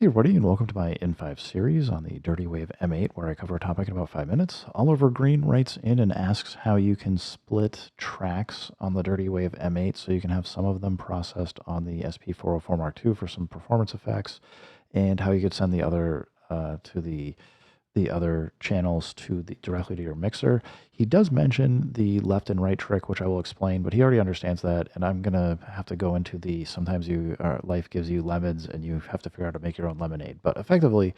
Hey everybody, and welcome to my N5 series on the Dirty Wave M8, where I cover a topic in about 5 minutes. Oliver Green writes in and asks how you can split tracks on the Dirty Wave M8 so you can have some of them processed on the Sp404 Mark II for some performance effects, and how you could send the other to the other channels directly to your mixer. He does mention the left and right trick, which I will explain, but he already understands that, and I'm gonna have to go into the sometimes life gives you lemons and you have to figure out how to make your own lemonade. But effectively,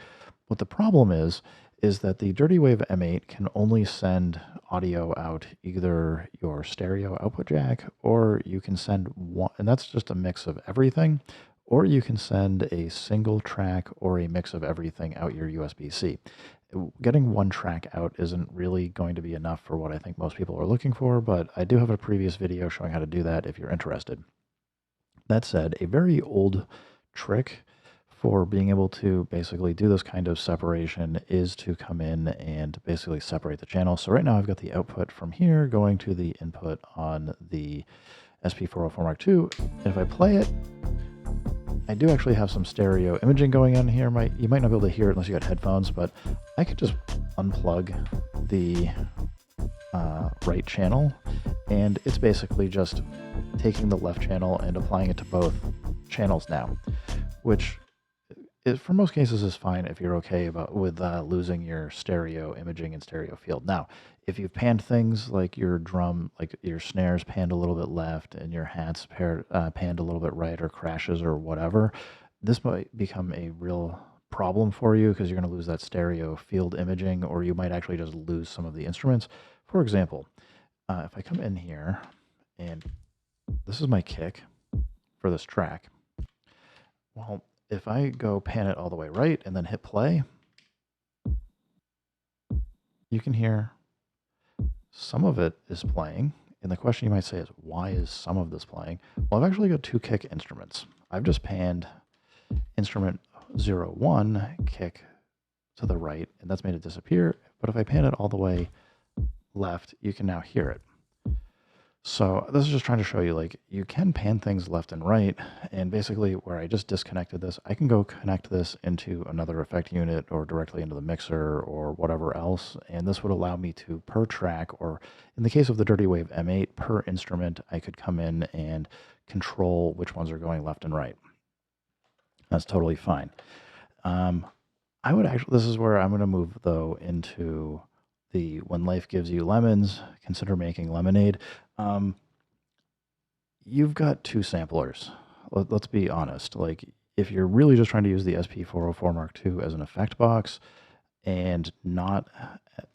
what the problem is that the Dirty Wave M8 can only send audio out either your stereo output jack, or you can send one, and that's just a mix of everything, or you can send a single track or a mix of everything out your USB-C. Getting one track out isn't really going to be enough for what I think most people are looking for, but I do have a previous video showing how to do that if you're interested. That said, a very old trick for being able to basically do this kind of separation is to come in and basically separate the channel. So right now I've got the output from here going to the input on the Sp404 Mark II, and if I play it, I do actually have some stereo imaging going on here. You might not be able to hear it unless you got headphones, but I could just unplug the right channel, and it's basically just taking the left channel and applying it to both channels now, which for most cases is fine if you're okay with losing your stereo imaging and stereo field. Now, if you've panned things like your drum, like your snares panned a little bit left and your hats panned a little bit right, or crashes or whatever, this might become a real problem for you because you're going to lose that stereo field imaging, or you might actually just lose some of the instruments. For example, if I come in here and this is my kick for this track, well, if I go pan it all the way right and then hit play, you can hear some of it is playing. And the question you might say is, why is some of this playing? Well, I've actually got two kick instruments. I've just panned instrument 01 kick to the right, and that's made it disappear. But if I pan it all the way left, you can now hear it. So this is just trying to show you, like, you can pan things left and right, and basically where I just disconnected this, I can go connect this into another effect unit or directly into the mixer or whatever else, and this would allow me to, per track, or in the case of the Dirty Wave M8, per instrument, I could come in and control which ones are going left and right. That's totally fine. I would actually, this is where I'm going to move, though, into the when life gives you lemons, consider making lemonade. You've got two samplers. Let's be honest. Like, if you're really just trying to use the Sp404 Mark II as an effect box and not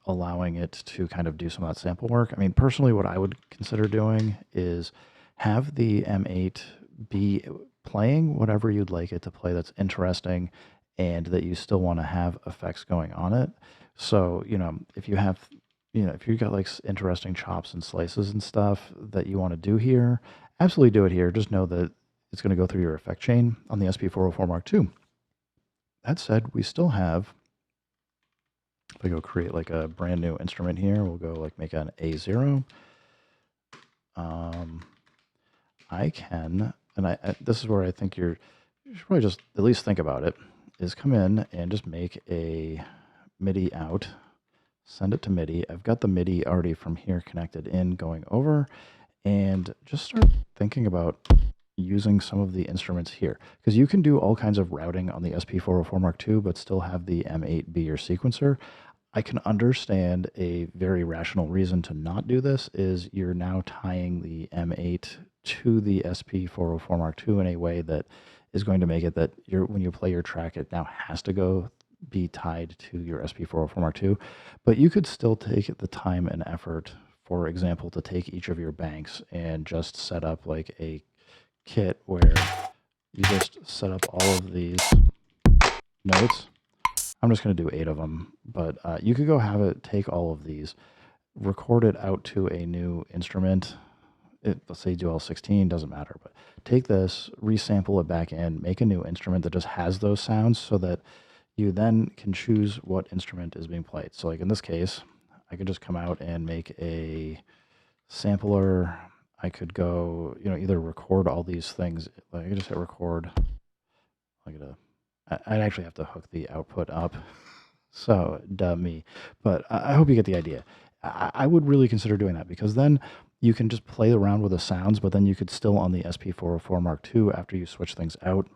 allowing it to kind of do some of that sample work, I mean, personally, what I would consider doing is have the M8 be playing whatever you'd like it to play that's interesting and that you still want to have effects going on it. So, if you have, if you've got like interesting chops and slices and stuff that you want to do here, absolutely do it here. Just know that it's going to go through your effect chain on the Sp404 Mark II. That said, we still have, if I go create like a brand new instrument here, we'll go like make an A0. I can, and this is where I think you should probably just at least think about it, is come in and just make a MIDI out, send it to MIDI. I've got the MIDI already from here connected in, going over, and just start thinking about using some of the instruments here, because you can do all kinds of routing on the Sp404 Mark II, but still have the M8 be your sequencer. I can understand a very rational reason to not do this is you're now tying the M8 to the Sp404 Mark II in a way that is going to make it that when you play your track, it now has to be tied to your Sp404 Mark II. But you could still take the time and effort, for example, to take each of your banks and just set up like a kit where you just set up all of these notes. I'm just going to do 8 of them, but you could go have it take all of these, record it out to a new instrument. Let's say do L16, doesn't matter, but take this, resample it back in, make a new instrument that just has those sounds so that you then can choose what instrument is being played. So like in this case, I could just come out and make a sampler. I could go, either record all these things. Like I could just hit record. I'd actually have to hook the output up. So, duh me. But I hope you get the idea. I would really consider doing that because then you can just play around with the sounds, but then you could still on the SP404 Mark II after you switch things out,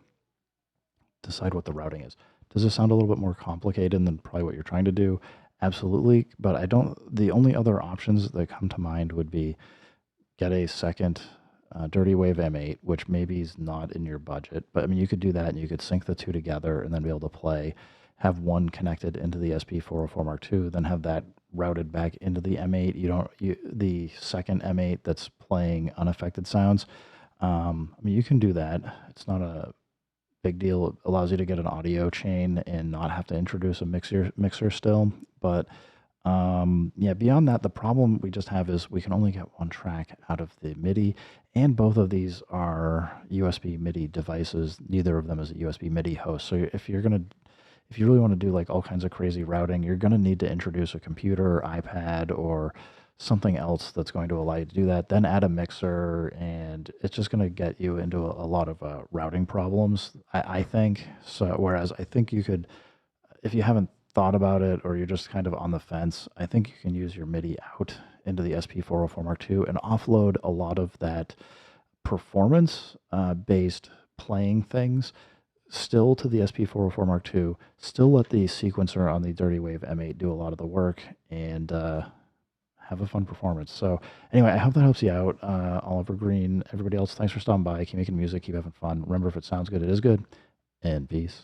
decide what the routing is. Does this sound a little bit more complicated than probably what you're trying to do? Absolutely. But I don't, the only other options that come to mind would be get a second Dirty Wave M8, which maybe is not in your budget, but I mean, you could do that and you could sync the two together and then be able to play, have one connected into the SP404 Mark II, then have that routed back into the M8. The second M8 that's playing unaffected sounds. I mean, you can do that. It's not a big deal. It allows you to get an audio chain and not have to introduce a mixer still. But yeah, beyond that, the problem we just have is we can only get one track out of the MIDI, and both of these are USB MIDI devices. Neither of them is a USB MIDI host. So if you really want to do like all kinds of crazy routing, you're gonna need to introduce a computer, iPad, or something else that's going to allow you to do that. Then add a mixer, and it's just gonna get you into a lot of routing problems. I think so. Whereas I think you could, if you haven't thought about it or you're just kind of on the fence, I think you can use your MIDI out into the SP404 Mark II and offload a lot of that performance based playing things still to the SP404 Mark II, still let the sequencer on the Dirty Wave M8 do a lot of the work and have a fun performance. So anyway, I hope that helps you out. Oliver Green, everybody else, thanks for stopping by. Keep making music, keep having fun. Remember, if it sounds good, it is good. And peace.